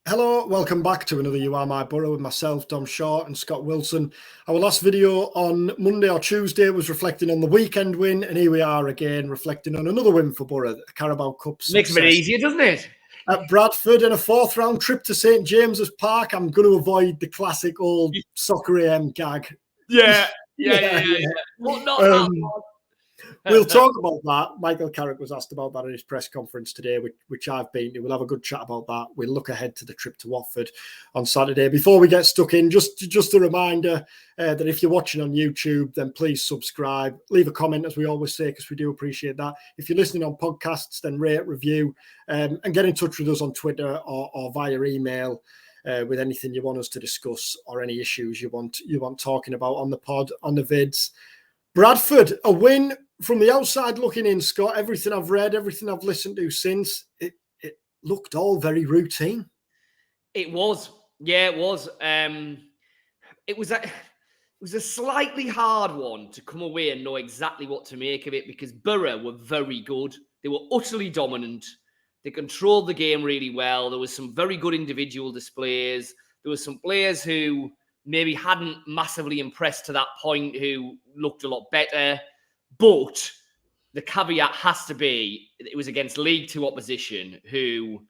Hello, welcome back to another You Are My Borough with myself, Dom Short and Scott Wilson. Our last video on Monday or Tuesday was reflecting on the weekend win, and here we are again reflecting on another win for Borough, the Carabao Cup success. Makes it a bit easier, doesn't it? At Bradford in a fourth round trip to St James's Park. I'm going to avoid the classic old soccer AM gag. Yeah. Well, not that one. We'll talk about that. Michael Carrick was asked about that at his press conference today, which I've been to. We'll have a good chat about that. We'll look ahead to the trip to Watford on Saturday. Before we get stuck in, just a reminder that if you're watching on YouTube, then please subscribe. Leave a comment, as we always say, because we do appreciate that. If you're listening on podcasts, then rate, review, and get in touch with us on Twitter or via email with anything you want us to discuss or any issues you want talking about on the pod, on the vids. Bradford, a win from the outside looking in, Scott. Everything I've read, everything I've listened to since, it looked all very routine. It was. Yeah, it was. It was a slightly hard one to come away and know exactly what to make of it, because Borough were very good. They were utterly dominant. They controlled the game really well. There was some very good individual displays. There were some players who maybe hadn't massively impressed to that point, who looked a lot better. But the caveat has to be, it was against League Two opposition, who,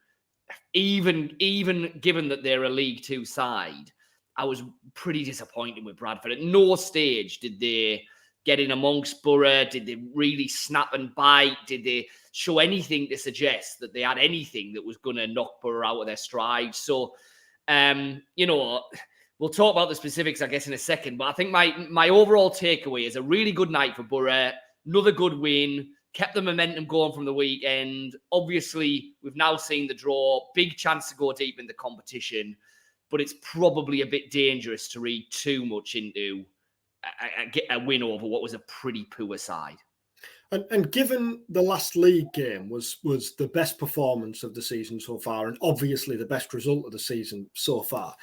even given that they're a League Two side, I was pretty disappointed with Bradford. At no stage did they get in amongst Borough. Did they really snap and bite? Did they show anything to suggest that they had anything that was going to knock Borough out of their stride? So, we'll talk about the specifics, I guess, in a second. But I think my overall takeaway is a really good night for Borough. Another good win. Kept the momentum going from the weekend. Obviously, we've now seen the draw. Big chance to go deep in the competition. But it's probably a bit dangerous to read too much into a win over what was a pretty poor side. And given the last league game was the best performance of the season so far, and obviously the best result of the season so far,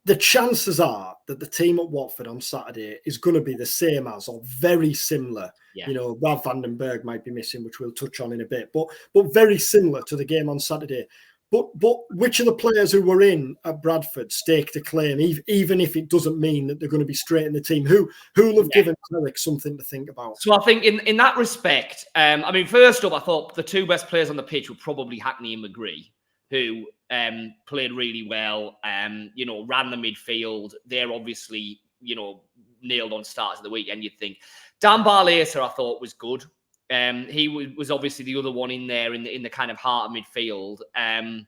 the chances are that the team at Watford on Saturday is going to be the same as, or very similar. Yeah. Rav van den Berg might be missing, which we'll touch on in a bit, but very similar to the game on Saturday. But which of the players who were in at Bradford stake to claim, even if it doesn't mean that they're going to be straight in the team? Who will have given Carrick something to think about? So I think in that respect, first up, I thought the two best players on the pitch were probably Hackney and McGree, who played really well, ran the midfield. They're obviously, nailed on starts of the weekend, you'd think. Dan Barlaser, I thought, was good. He was obviously the other one in there in the kind of heart of midfield. And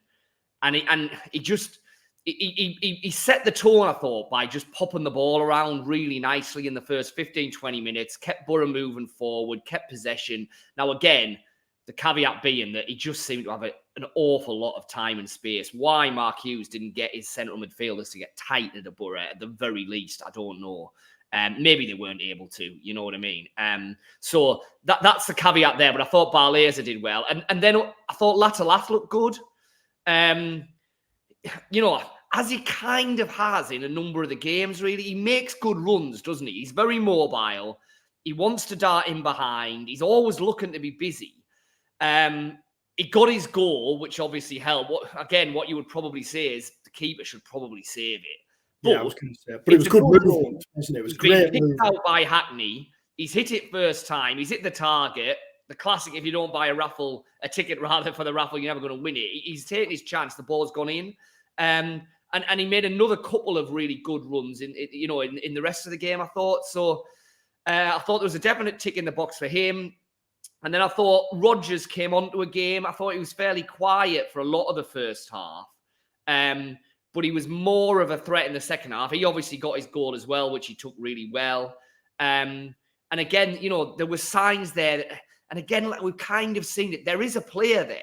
he set the tone, I thought, by just popping the ball around really nicely in the first 15, 20 minutes, kept Borough moving forward, kept possession. Now, again, the caveat being that he just seemed to have an awful lot of time and space. Why Mark Hughes didn't get his central midfielders to get tight to the Borough, at the very least, I don't know. Maybe they weren't able to, you know what I mean? So that's the caveat there. But I thought Barlaser did well. And then I thought Latalath looked good. As he kind of has in a number of the games, really. He makes good runs, doesn't he? He's very mobile. He wants to dart in behind. He's always looking to be busy. He got his goal, which obviously helped. What you would probably say is the keeper should probably save it. But I was going to say, but it was good movement, wasn't it? It was great. Picked out by Hackney. He's hit it first time. He's hit the target. The classic: if you don't buy a ticket rather for the raffle, you're never going to win it. He's taken his chance. The ball's gone in, and he made another couple of really good runs in the rest of the game. I thought so. I thought there was a definite tick in the box for him. And then I thought Rodgers came onto a game. I thought he was fairly quiet for a lot of the first half. But he was more of a threat in the second half. He obviously got his goal as well, which he took really well. And again, there were signs there. And again, like we've kind of seen it. There is a player there.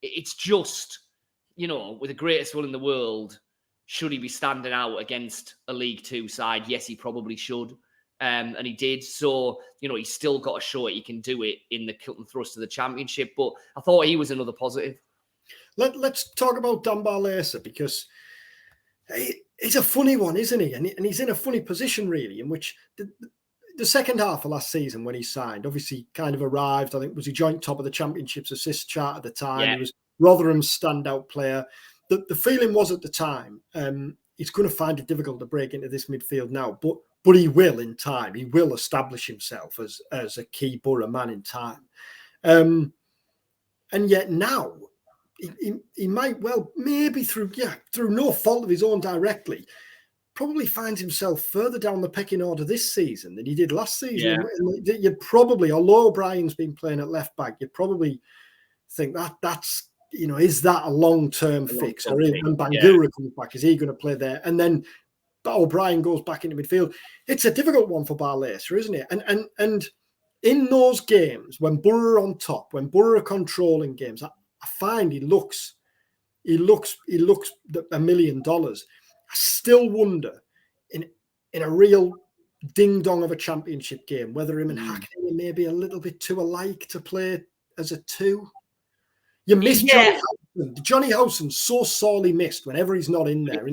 It's just, with the greatest will in the world, should he be standing out against a League Two side? Yes, he probably should. And he did. So, he's still got to show it. He can do it in the Kilton thrust of the Championship. But I thought he was another positive. Let's talk about Dan Barlaser, because he's a funny one, isn't he? And he's in a funny position, really, in which the second half of last season when he signed, obviously kind of arrived. I think was he joint top of the Championship's assist chart at the time. Yeah. He was Rotherham's standout player. the feeling was at the time, he's going to find it difficult to break into this midfield now, but he will in time. He will establish himself as a key Borough man in time. And yet now, he might well, maybe through no fault of his own directly, probably finds himself further down the pecking order this season than he did last season. Yeah. You'd probably, although O'Brien's been playing at left back, you'd probably think that's, is that a long-term fix? Or when Bangura comes back, is he going to play there? And then O'Brien goes back into midfield. It's a difficult one for Barlaser, isn't it? And in those games, when Borough are on top, when Borough are controlling games, I find he looks $1 million. I still wonder in a real ding-dong of a championship game whether him and Hackney are maybe a little bit too alike to play as a two. You miss Johnny Howson. Johnny Howson's so sorely missed whenever he's not in there.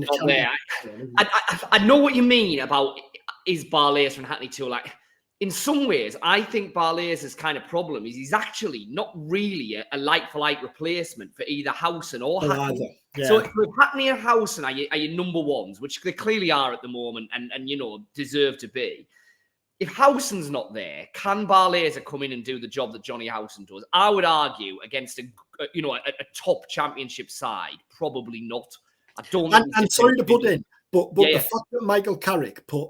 I know what you mean about is Barlaser and Hackney too alike. In some ways, I think Barlaser's kind of problem is he's actually not really a like-for-like replacement for either Howson or Hackney. Yeah. So if Hackney and Howson are your number ones, which they clearly are at the moment and deserve to be. If Howson's not there, can Barlaser come in and do the job that Johnny Howson does? I would argue against a top championship side, probably not. I don't. And sorry to put in, but the fact that Michael Carrick put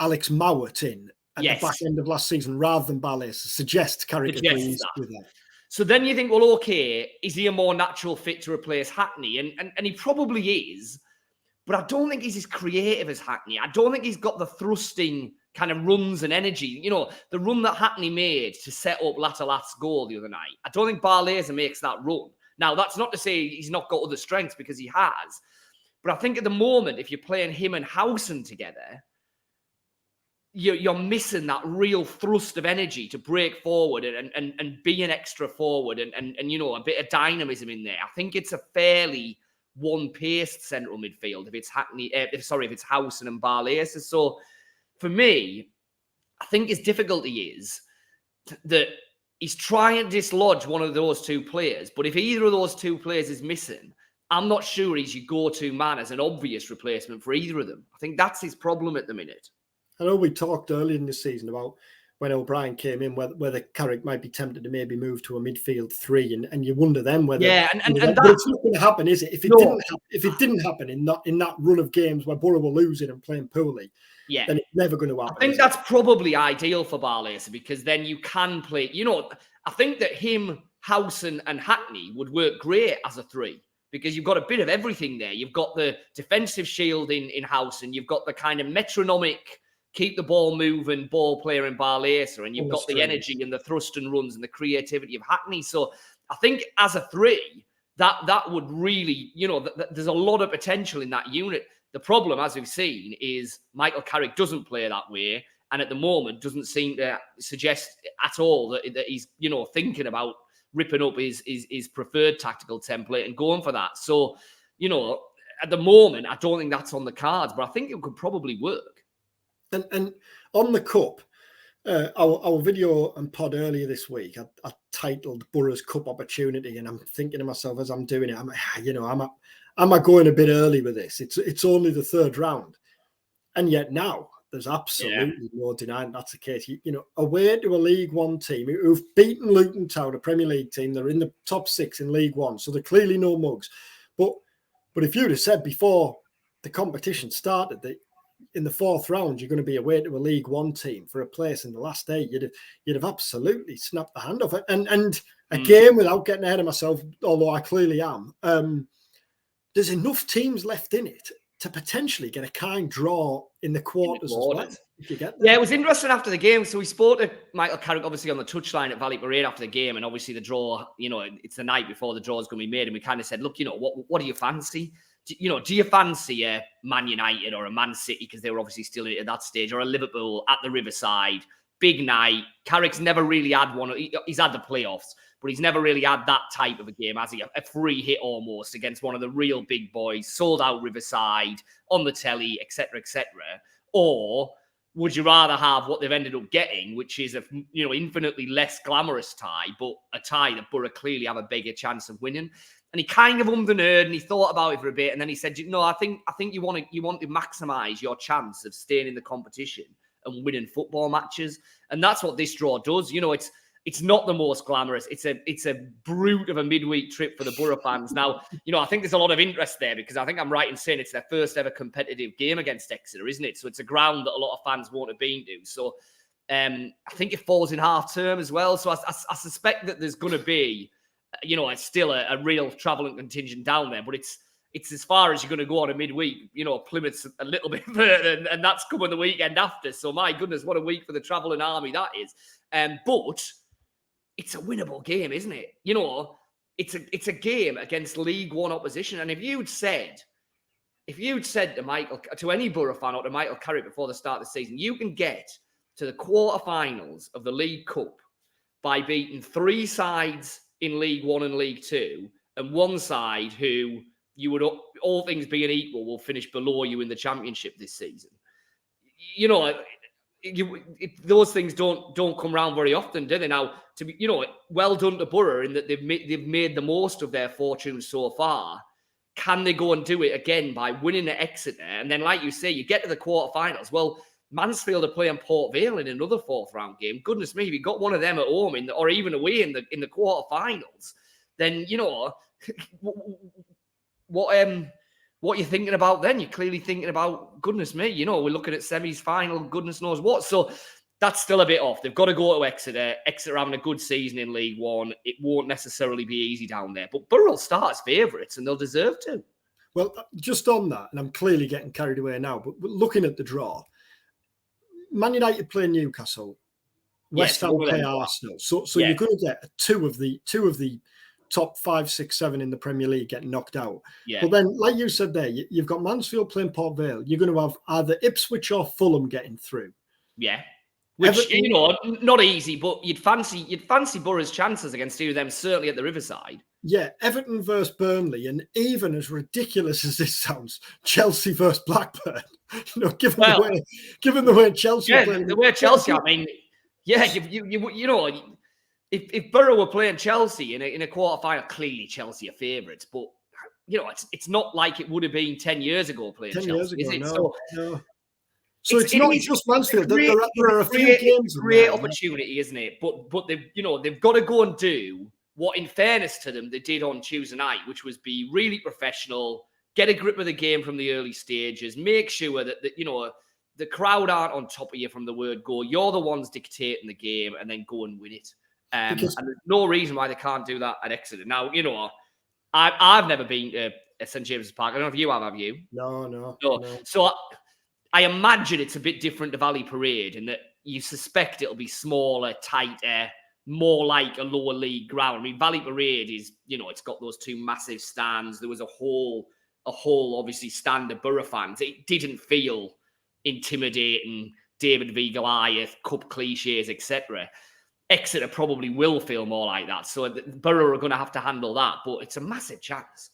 Alex Mowat in at the back end of last season rather than Barlaser suggests Carrick agrees with that. So then you think, well, okay, is he a more natural fit to replace Hackney? And he probably is, but I don't think he's as creative as Hackney. I don't think he's got the thrusting kind of runs and energy. The run that Hackney made to set up Latalat's goal the other night. I don't think Barlaser makes that run. Now, that's not to say he's not got other strengths, because he has. But I think at the moment, if you're playing him and Howson together, you're missing that real thrust of energy to break forward and be an extra forward and a bit of dynamism in there. I think it's a fairly one-paced central midfield if it's if it's Howson and Barlaser. So for me, I think his difficulty is that he's trying to dislodge one of those two players, but if either of those two players is missing, I'm not sure he's your go-to man as an obvious replacement for either of them. I think that's his problem at the minute. I know we talked earlier in the season about when O'Brien came in, whether Carrick might be tempted to maybe move to a midfield three, and you wonder then whether but it's not going to happen, is it? If it didn't happen in that run of games where Borough were losing and playing poorly, then it's never going to happen. I think that's probably ideal for Barlaser, because then you can play. I think that him, Howson, and Hackney would work great as a three, because you've got a bit of everything there. You've got the defensive shield in Howson, you've got the kind of metronomic keep the ball moving ball player in Barlaser, and you've got the energy and the thrust and runs and the creativity of Hackney. So I think as a three, that would really, there's a lot of potential in that unit. The problem, as we've seen, is Michael Carrick doesn't play that way, and at the moment doesn't seem to suggest at all that he's, thinking about ripping up his preferred tactical template and going for that. So, at the moment, I don't think that's on the cards, but I think it could probably work. And on the Cup, our video and pod earlier this week, I titled Borough's Cup Opportunity, and I'm thinking to myself as I'm doing it, am I going a bit early with this? It's only the third round, and yet now there's absolutely no denying that's the case. Away to a League One team who've beaten Luton Town, a Premier League team, they're in the top 6 in League One, so they're clearly no mugs. But if you'd have said before the competition started that in the fourth round you're going to be away to a League One team for a place in the last 8, you'd have absolutely snapped the hand off it. And again, without getting ahead of myself, although I clearly am, there's enough teams left in it to potentially get a kind draw in the quarters as well. If you get there. Yeah, it was interesting after the game. So we spoke to Michael Carrick, obviously on the touchline at Valley Parade after the game, and obviously the draw, it's the night before the draw is going to be made, and we kind of said, look, what do you fancy? Do you fancy a Man United or a Man City, because they were obviously still at that stage, or a Liverpool at the Riverside? Big night. Carrick's never really had one. He's had the playoffs, but he's never really had that type of a game, has he? A free hit almost against one of the real big boys, sold out Riverside, on the telly, etc., etc. Or would you rather have what they've ended up getting, which is a infinitely less glamorous tie, but a tie that Borough clearly have a bigger chance of winning? And he kind of ummed and erred, and he thought about it for a bit, and then he said, "No, I think you want to maximise your chance of staying in the competition and winning football matches." And that's what this draw does. It's not the most glamorous. It's a brute of a midweek trip for the Borough fans. Now, I think there's a lot of interest there because I think I'm right in saying it's their first ever competitive game against Exeter, isn't it? So it's a ground that a lot of fans won't have been to. So I think it falls in half term as well. So I suspect that there's going to be, it's still a real travelling contingent down there, but it's as far as you're going to go on a midweek. Plymouth's a little bit further, and that's coming the weekend after. So my goodness, what a week for the travelling army that is. But it's a winnable game, isn't it? It's a game against League One opposition. And if you'd said to any Borough fan or to Michael Carrick before the start of the season, you can get to the quarterfinals of the League Cup by beating 3 sides in League One and League Two, and one side who you would, all things being equal, will finish below you in the Championship this season. Those things don't come around very often, do they? Now, to be, well done to Borough in that they've made the most of their fortunes so far. Can they go and do it again by winning at Exeter? And then, like you say, you get to the quarterfinals. Well, Mansfield are playing Port Vale in another 4th round game. Goodness me, if you got one of them at home or even away in the quarterfinals, then what you're thinking about then? You're clearly thinking about, goodness me, we're looking at semis, final, goodness knows what. So that's still a bit off. They've got to go to Exeter. Exeter having a good season in League One. It won't necessarily be easy down there. But Borough will start as favourites, and they'll deserve to. Well, just on that, and I'm clearly getting carried away now, but looking at the draw, Man United play Newcastle, West Ham play Arsenal. So you're going to get two of the top 5, 6, 7 in the Premier League get knocked out. Yeah. But then, like you said there, you've got Mansfield playing Port Vale. You're going to have either Ipswich or Fulham getting through. Yeah. Which, Everton, not easy, but you'd fancy Borough's chances against two of them, certainly at the Riverside. Yeah, Everton versus Burnley, and even as ridiculous as this sounds, Chelsea versus Blackburn. Given the way Chelsea are playing. The way Chelsea, I mean, yeah, if Borough were playing Chelsea in a quarter-final, clearly Chelsea are favourites, but it's not like it would have been 10 years ago playing 10 Chelsea, years ago, is it? No. So it's not just Mansfield. There are a few games. Great opportunity, isn't it? But they've got to go and do what, in fairness to them, they did on Tuesday night, which was be really professional, get a grip of the game from the early stages, make sure that the crowd aren't on top of you from the word go. You're the ones dictating the game, and then go and win it. And there's no reason why they can't do that at Exeter. Now, I've never been to St James's Park. I don't know if you have you? No. So I imagine it's a bit different to Valley Parade in that you suspect it'll be smaller, tighter, more like a lower league ground. I mean, Valley Parade is, it's got those 2 massive stands. There was a whole obviously stand of Borough fans. It didn't feel intimidating, David v Goliath, cup cliches, etc. Exeter probably will feel more like that. So Borough are going to have to handle that, but it's a massive chance.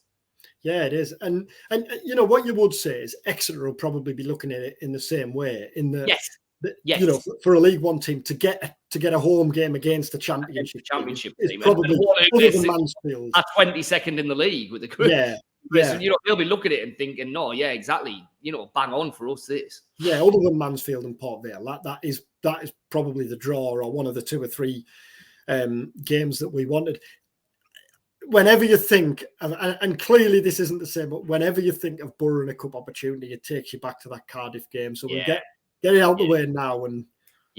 Yeah, it is. And what you would say is Exeter will probably be looking at it in the same way. Yes. For a League One team to get a home game against the Championship team, probably other than Mansfield. At 22nd in the league with the group. Yeah. They'll be looking at it and thinking, no, yeah, exactly. Bang on for us, this. Yeah, other than Mansfield and Port Vale, that is probably the draw or one of the 2 or 3 games that we wanted. Whenever you think, and clearly this isn't the same, but whenever you think of Borough and a cup opportunity, it takes you back to that Cardiff game. So we'll get it out the way now, and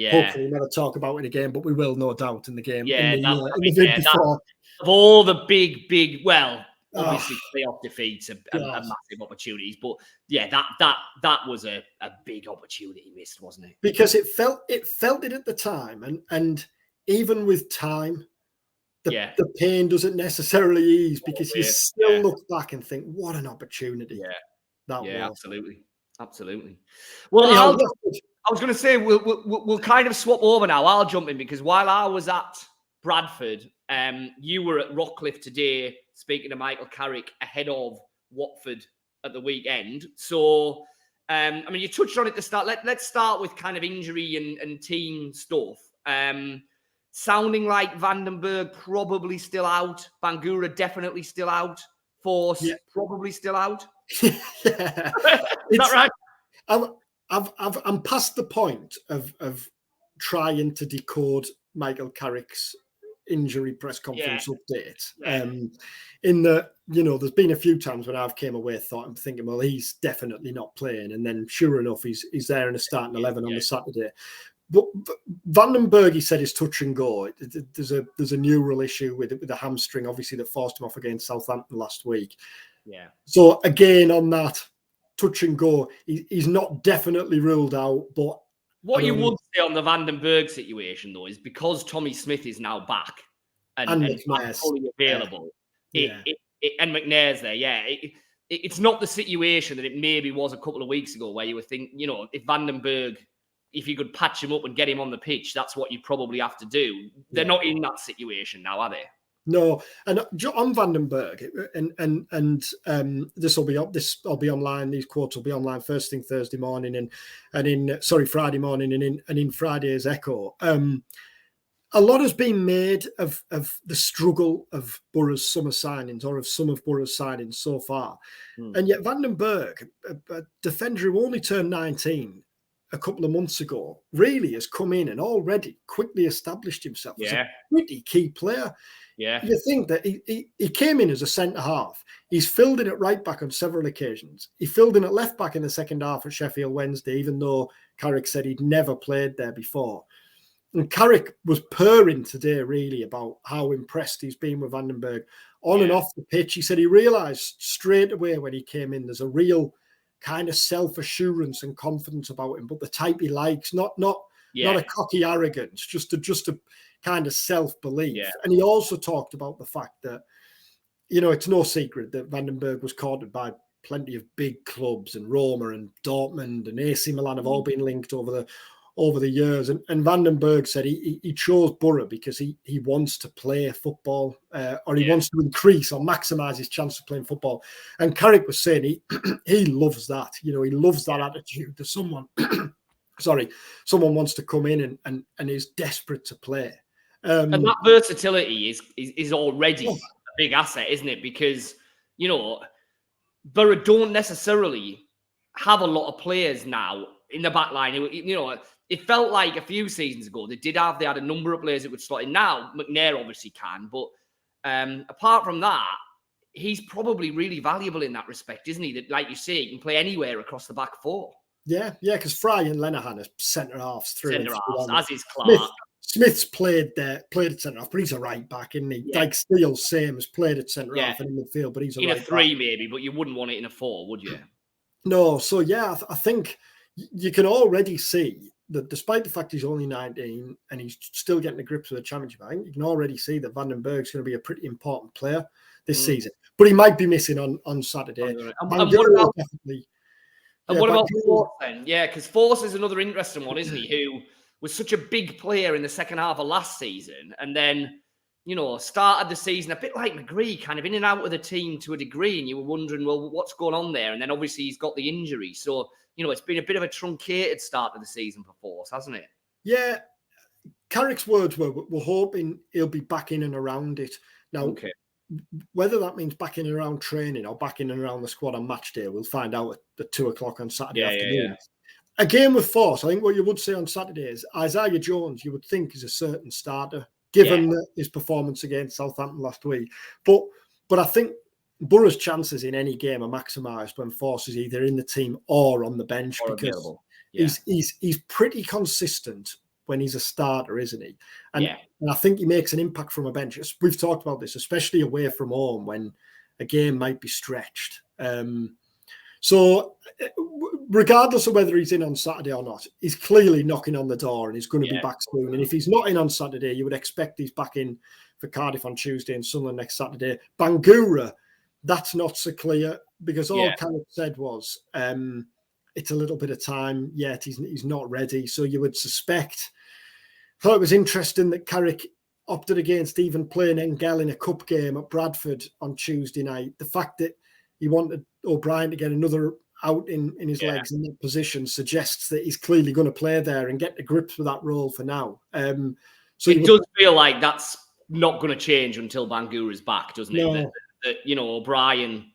hopefully we'll never talk about it again, but we will, no doubt, in the game. Of all the big, well, obviously playoff defeats are massive opportunities, but that was a big opportunity missed, wasn't it? Because it felt it at the time, and even with time, the pain doesn't necessarily ease because you still look back and think, what an opportunity. That was. Absolutely. Well, I was going to say we'll kind of swap over now. I'll jump in because while I was at Bradford, you were at Rockcliffe today speaking to Michael Carrick ahead of Watford at the weekend. So I mean, you touched on it to start. Let's start with kind of injury and team stuff. Sounding like Vandenberg probably still out. Bangura definitely still out. Forss probably still out. Yeah. Is that right? I'm past the point of trying to decode Michael Carrick's injury press conference update. In the, there's been a few times when I've came away thinking, well, he's definitely not playing, and then sure enough, he's there in a starting 11 on the Saturday. But Vandenberg, he said, is touch and go. There's a neural issue with the hamstring, obviously, that forced him off against Southampton last week. Yeah. So again, on that touch and go, he's not definitely ruled out. But what you would say on the Vandenberg situation, though, is because Tommy Smith is now back and fully available, and McNair's there, it's not the situation that it maybe was a couple of weeks ago where you would think, if Vandenberg, if you could patch him up and get him on the pitch, that's what you probably have to do. They're not in that situation now, are they? No, and on Vandenberg, and this will be online. These quotes will be online first thing Thursday morning, Friday morning, and in Friday's Echo. A lot has been made of the struggle of Borough's summer signings, or of some of Borough's signings so far, and yet Vandenberg, a defender who only turned 19 a couple of months ago, really has come in and already quickly established himself as a pretty key player. Yeah, you think that he came in as a centre half. He's filled in at right back on several occasions. He filled in at left back in the second half at Sheffield Wednesday, even though Carrick said he'd never played there before. And Carrick was purring today, really, about how impressed he's been with Vandenberg on and off the pitch. He said he realised straight away when he came in there's a real kind of self-assurance and confidence about him, but the type he likes, not a cocky arrogance, just a kind of self-belief. Yeah. And he also talked about the fact that, it's no secret that Vandenberg was courted by plenty of big clubs, and Roma and Dortmund and AC Milan have all been linked over the years. And Vandenberg said he chose Borough because he wants to play football, or he wants to increase or maximise his chance of playing football. And Carrick was saying he loves that. He loves that attitude that someone wants to come in and is desperate to play. And that versatility is already a big asset, isn't it? Because, Borough don't necessarily have a lot of players now in the back line. It felt like a few seasons ago they had a number of players that would slot in. Now McNair obviously can, but apart from that, he's probably really valuable in that respect, isn't he? That, like you say, he can play anywhere across the back four. Yeah, because Fry and Lenihan are centre halves through. Centre halves, as is Clark. Smith's played at centre half, but he's a right back, isn't he? Yeah. Like Steele, same, has played at centre half and in midfield, but he's a right back. In a three maybe, but you wouldn't want it in a four, would you? No, so I think you can already see that despite the fact he's only 19 and he's still getting the grips of the Championship, I think you can already see that Vandenberg's going to be a pretty important player this season. But he might be missing on Saturday. And what about Forss then? Yeah, because Forss is another interesting one, isn't he? Who was such a big player in the second half of last season, and then, started the season a bit like McGree, kind of in and out of the team to a degree, and you were wondering, well, what's going on there? And then obviously he's got the injury. So, it's been a bit of a truncated start to the season for Forss, hasn't it? Yeah. Carrick's words were, we're hoping he'll be back in and around it. Now, whether that means back in and around training or back in and around the squad on match day, we'll find out at 2:00 on Saturday afternoon. Yeah. Again with Forss, I think what you would say on Saturday is Isaiah Jones, you would think, is a certain starter, given his performance against Southampton last week. But I think Borough's chances in any game are maximised when Forss is either in the team or on the bench, because he's pretty consistent when he's a starter, isn't he? And I think he makes an impact from a bench. We've talked about this, especially away from home when a game might be stretched. So regardless of whether he's in on Saturday or not, he's clearly knocking on the door and he's going to be back soon. And if he's not in on Saturday, you would expect he's back in for Cardiff on Tuesday and Sunderland next Saturday. Bangura, that's not so clear, because all Carrick said was it's a little bit of time yet. He's not ready. So you would suspect. I thought it was interesting that Carrick opted against even playing Engel in a cup game at Bradford on Tuesday night. The fact that he wanted O'Brien to get another out in his legs in that position suggests that he's clearly going to play there and get to grips with that role for now. So it does feel like that's not going to change until Bangura's back, doesn't it? No. That O'Brien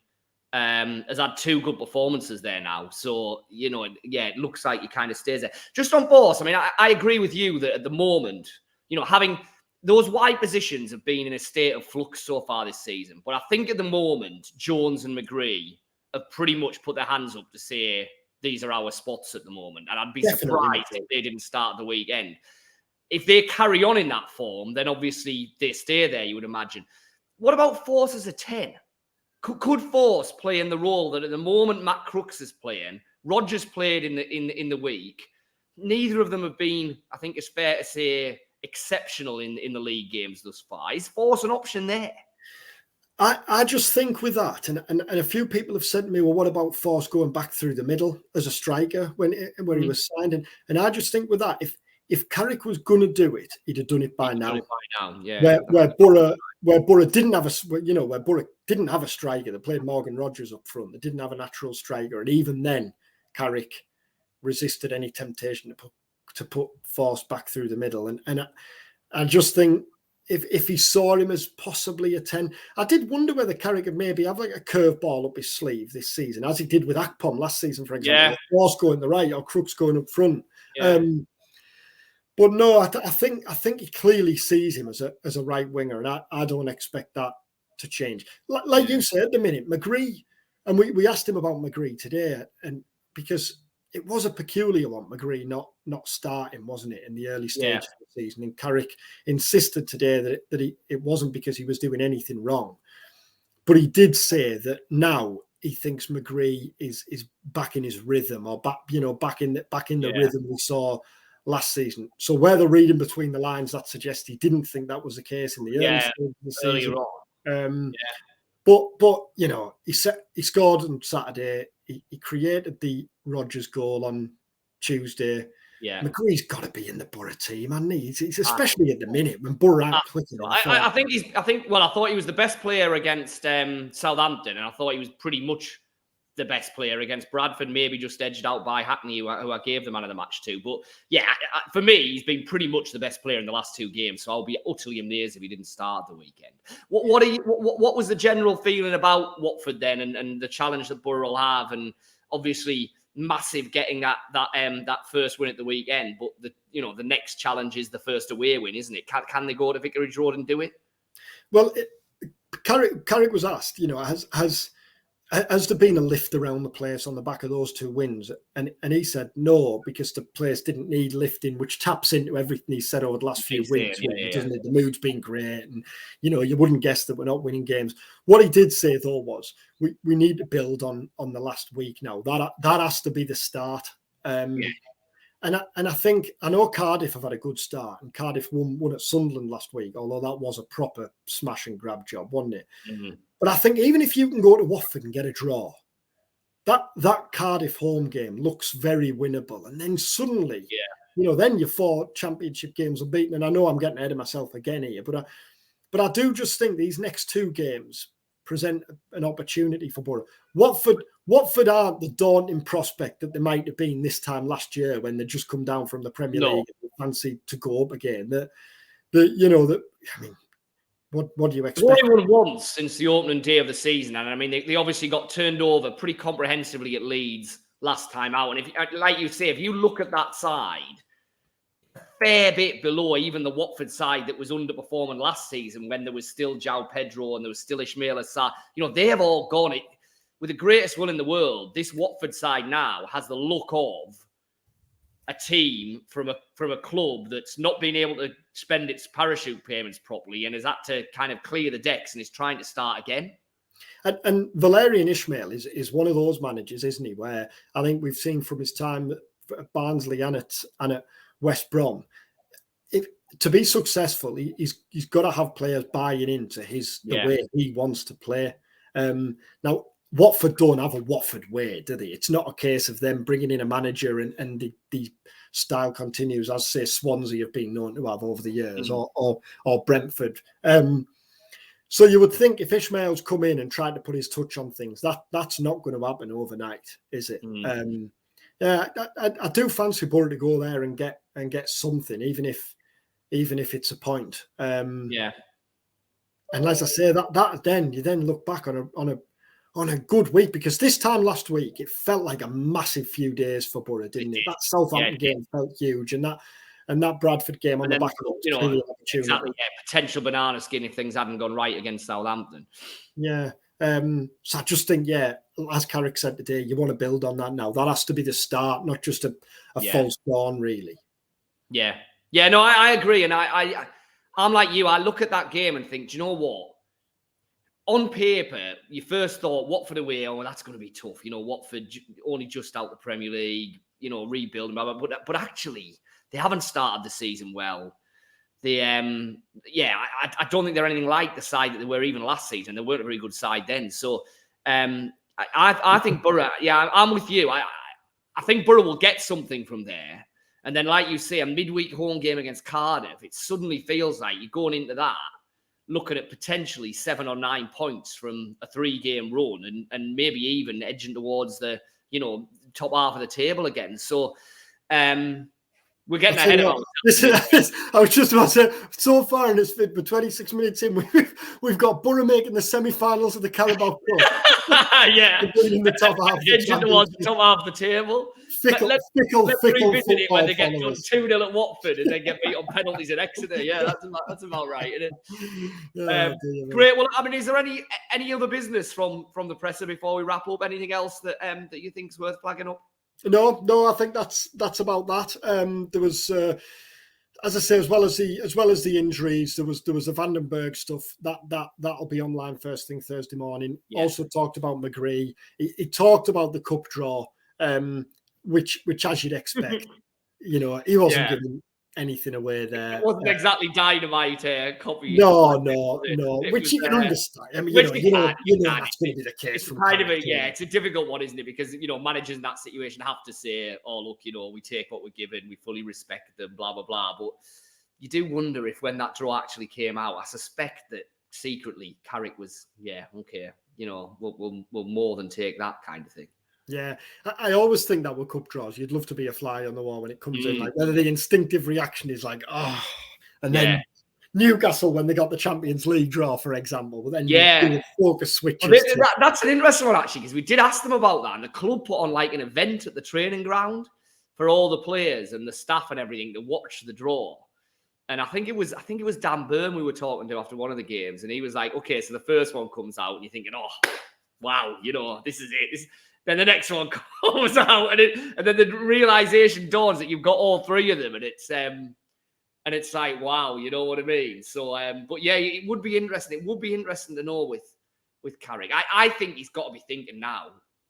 has had 2 good performances there now. So, it looks like he kind of stays there. Just on Forss, I mean, I agree with you that at the moment, having those wide positions have been in a state of flux so far this season. But I think at the moment, Jones and McGree have pretty much put their hands up to say, these are our spots at the moment. And I'd be surprised if they didn't start the weekend. If they carry on in that form, then obviously they stay there, you would imagine. What about Forss as a 10? Could Forss play in the role that at the moment Matt Crooks is playing? Rodgers played in the week. Neither of them have been, I think it's fair to say, exceptional in the league games thus far. Is Forss an option there? I just think with that, and a few people have said to me, well, what about Forss going back through the middle as a striker when he was signed? And I just think with that, if Carrick was going to do it, he'd have done it by now. Yeah. Where Borough didn't have where Borough didn't have a striker, they played Morgan Rodgers up front. They didn't have a natural striker, and even then, Carrick resisted any temptation to put Forss back through the middle. And I just think if he saw him as possibly a 10, I did wonder whether Carrick would maybe have like a curveball up his sleeve this season, as he did with Akpom last season, for example. Yeah. Forss going the right or Crooks going up front. Yeah. But no, I think he clearly sees him as a right winger, and I don't expect that to change. Like you said at the minute, McGree, and we asked him about McGree today, and because it was a peculiar one, McGree not starting, wasn't it, in the early stage of the season? And Carrick insisted today that it wasn't because he was doing anything wrong, but he did say that now he thinks McGree is back in his rhythm, or back in the rhythm we saw last season. So where they're reading between the lines, that suggests he didn't think that was the case in the early stage of the season. But he scored on Saturday. He created the Rodgers goal on Tuesday. Yeah, McGree's got to be in the Borough team, hasn't he? He's especially at the minute when Borough aren't clicking. I thought he was the best player against Southampton, and I thought he was pretty much the best player against Bradford, maybe just edged out by Hackney, who I gave the man of the match to. But yeah, for me, he's been pretty much the best player in the last 2 games. So I'll be utterly amazed if he didn't start the weekend. What was the general feeling about Watford then, and the challenge that Borough will have, and obviously massive getting that first win at the weekend. But the next challenge is the first away win, isn't it? Can they go to Vicarage Road and do it? Well, Carrick was asked, has there been a lift around the place on the back of those 2 wins? And he said no, because the place didn't need lifting, which taps into everything he said over the last few weeks, doesn't it? The mood's been great, and you wouldn't guess that we're not winning games. What he did say though was we need to build on the last week now. That has to be the start. And I think, I know Cardiff have had a good start, and Cardiff won at Sunderland last week, although that was a proper smash and grab job, wasn't it? Mm-hmm. But I think even if you can go to Watford and get a draw, that Cardiff home game looks very winnable. And then suddenly, then your 4 championship games are beaten. And I know I'm getting ahead of myself again here, but I do just think these next 2 games present an opportunity for Borough. Watford aren't the daunting prospect that they might have been this time last year when they just come down from the Premier League and fancy to go up again. What do you expect? They've only won once since the opening day of the season, and I mean they obviously got turned over pretty comprehensively at Leeds last time out. And like you say, if you look at that side, a fair bit below even the Watford side that was underperforming last season when there was still João Pedro and there was still Ismail Assar. They have all gone it with the greatest will in the world. This Watford side now has the look of a team from a club that's not been able to spend its parachute payments properly and has had to kind of clear the decks and is trying to start again. And Valérien Ismaël is one of those managers, isn't he? Where I think we've seen from his time at Barnsley and at West Brom, to be successful, he's got to have players buying into the way he wants to play. Now, Watford don't have a Watford way, do they? It's not a case of them bringing in a manager and the style continues, as say Swansea have been known to have over the years, or Brentford. So you would think if Ishmael's come in and tried to put his touch on things, that's not going to happen overnight, is it? Yeah, I do fancy Borough to go there and get something, even if it's a point. Yeah. And as I say, that then you then look back on a good week, because this time last week it felt like a massive few days for Borough, didn't it? That Southampton game felt huge, and that Bradford game on the back of opportunity. Exactly, potential banana skin if things hadn't gone right against Southampton. Yeah. So I just think, as Carrick said today, you want to build on that now. That has to be the start, not just a false dawn, really. Yeah. Yeah, no, I agree. And I'm like you. I look at that game and think, do you know what? On paper, you first thought Watford away, that's going to be tough. Watford only just out the Premier League, rebuilding, blah, blah, but actually, they haven't started the season well. I don't think they're anything like the side that they were even last season. They weren't a very good side then. So I think Borough, I'm with you. I think Borough will get something from there. And then, like you say, a midweek home game against Cardiff, it suddenly feels like you're going into that looking at potentially 7 or 9 points from a 3-game run and maybe even edging towards the, top half of the table again. So, we're getting ahead of ourselves. I was just about to say, so far in this vid, but 26 minutes in, we've got Borough making the semi-finals of the Carabao Cup. In the top half of the towards the top half of the table. Fickle revisit it when they get done 2-0 at Watford and then get beat on penalties at Exeter. Yeah, that's about right, isn't it? Great. Well, I mean, is there any other business from the presser before we wrap up? Anything else that you think's worth flagging up? No, I think that's about that. There was, as I say, as well as the injuries, there was the Vandenberg stuff that'll be online first thing Thursday morning. Yeah. Also talked about McGree. He talked about the cup draw, which as you'd expect, he wasn't giving anything away there. It wasn't exactly dynamite copy. No. Which you can understand. I mean, you know that's going to be the case. It's kind of it's a difficult one, isn't it? Because managers in that situation have to say, "Oh, look, we take what we're given, we fully respect them, blah blah blah." But you do wonder if when that draw actually came out, I suspect that secretly Carrick was, okay, we'll more than take that kind of thing. Yeah, I always think that with cup draws, you'd love to be a fly on the wall when it comes in. Like whether the instinctive reaction is like, and then Newcastle when they got the Champions League draw, for example, but then you focus switches. Well, that's an interesting one actually, because we did ask them about that, and the club put on like an event at the training ground for all the players and the staff and everything to watch the draw. And I think it was Dan Barlaser we were talking to after one of the games, and he was like, "Okay, so the first one comes out, and you're thinking, oh, wow, this is it." Then the next one comes out, and then the realization dawns that you've got all three of them, and it's like, wow, you know what I mean? So, but yeah, it would be interesting. It would be interesting to know with Carrick. I think he's got to be thinking now,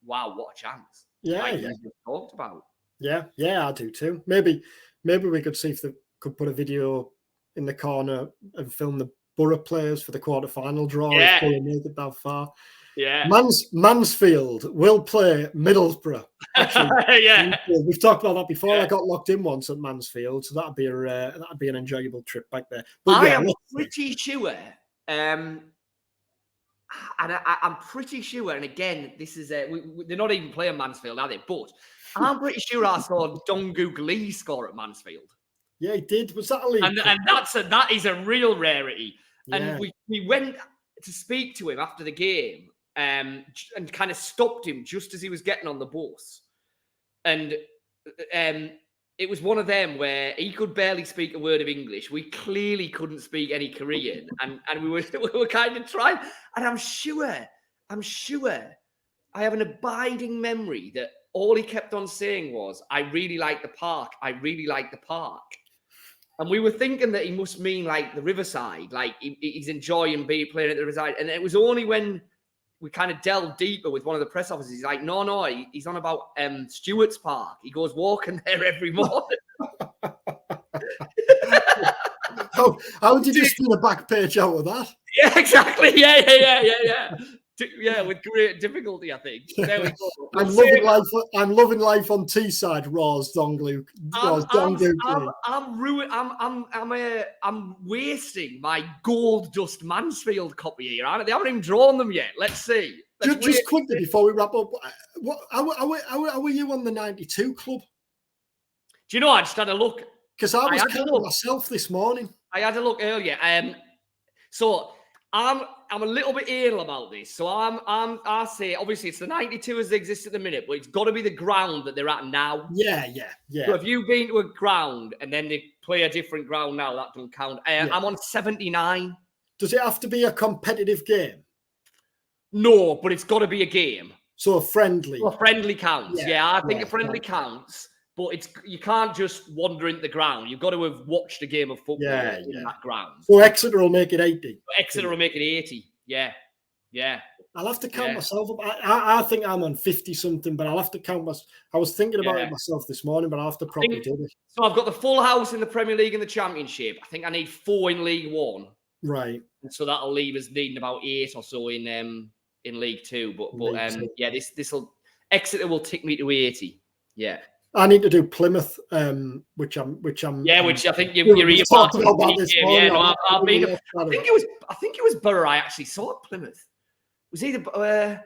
wow, what a chance! Like we talked about. Yeah, I do too. Maybe we could see if they could put a video in the corner and film the Borough players for the quarter-final draw. If Borough make it that far. Yeah, Mansfield will play Middlesbrough. Actually, we've talked about that before. I got locked in once at Mansfield, so that'd be an enjoyable trip back there. But I am pretty sure, and I'm pretty sure. And again, this is they're not even playing Mansfield, are they? But I'm pretty sure I saw Donggook Lee score at Mansfield. Yeah, he did. Was that a league? And that is a real rarity. Yeah. And we went to speak to him after the game. And kind of stopped him just as he was getting on the bus. And it was one of them where he could barely speak a word of English. We clearly couldn't speak any Korean. And we were kind of trying. And I'm sure I have an abiding memory that all he kept on saying was, "I really like the park. I really like the park." And we were thinking that he must mean like the Riverside, like he's enjoying playing at the Riverside. And it was only when we kind of delved deeper with one of the press officers. He's like, no, he's on about Stewart's Park. He goes walking there every morning. How did you spin a back page out of that? Yeah, exactly. Yeah. Yeah, with great difficulty, I think. There we go. I'm loving life on Teesside. Raw's Donglu. I'm wasting my Gold Dust Mansfield copy here. They haven't even drawn them yet. Let's see. Just quickly before we wrap up, how are you on the 92 club? Do you know? I just had a look because I was counting myself this morning. I had a look earlier. So I'm a little bit anal about this. So I say obviously it's the 92 as they exist at the minute, but it's got to be the ground that they're at now. Yeah. So if you've been to a ground and then they play a different ground now, that doesn't count. I'm on 79. Does it have to be a competitive game? No, but it's got to be a game. So a friendly. A friendly counts. Yeah, I think a friendly counts. But you can't just wander into the ground. You've got to have watched a game of football in that ground. So Exeter will make it 80. Exeter will make it 80. Yeah. I'll have to count myself up. I think I'm on 50 something, but I'll have to count myself. I was thinking about it myself this morning, but I'll have to probably do it. So I've got the full house in the Premier League and the Championship. I think I need 4 in League One. Right. And so that'll leave us needing about 8 or so in League Two. But Exeter will tick me to 80. Yeah. I need to do Plymouth, which I think you're talked about this morning. I think it was Borough I actually saw at Plymouth. It was either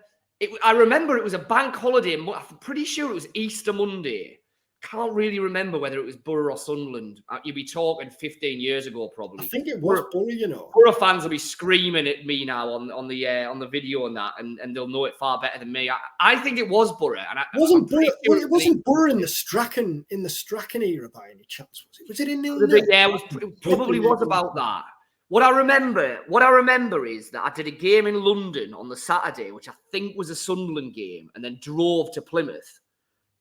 I remember it was a bank holiday. I'm pretty sure it was Easter Monday. Can't really remember whether it was Borough or Sunderland. You'd be talking 15 years ago, probably. I think it was Borough. Borough fans will be screaming at me now on the video and that, and they'll know it far better than me. I think it was Borough, and it wasn't Borough in the Strachan era by any chance, was it? Was it in the? Yeah, it probably was about that. What I remember is that I did a game in London on the Saturday, which I think was a Sunderland game, and then drove to Plymouth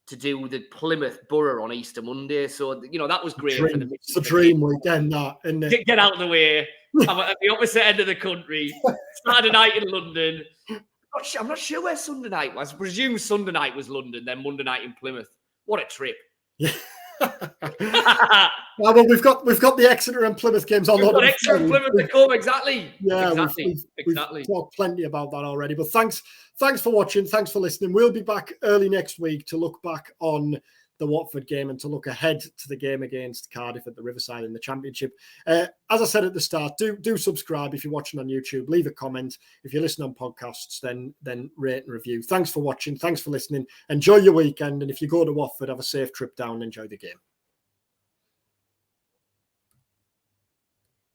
to do the Plymouth Borough on Easter Monday. So, that was great. It's a dream weekend, that. And get out of the way. I'm at the opposite end of the country. Saturday night in London. I'm not sure where Sunday night was. I presume Sunday night was London, then Monday night in Plymouth. What a trip. Yeah. Well, we've got the Exeter and Plymouth games on. We've got Exeter and Plymouth to come, exactly. Yeah, exactly. We've talked plenty about that already. But thanks for watching. Thanks for listening. We'll be back early next week to look back on the Watford game and to look ahead to the game against Cardiff at the Riverside in the Championship. As I said at the start, do subscribe if you're watching on YouTube. Leave a comment. If you listen on podcasts, then rate and review. Thanks for watching. Thanks for listening. Enjoy your weekend. And if you go to Watford, have a safe trip down and enjoy the game.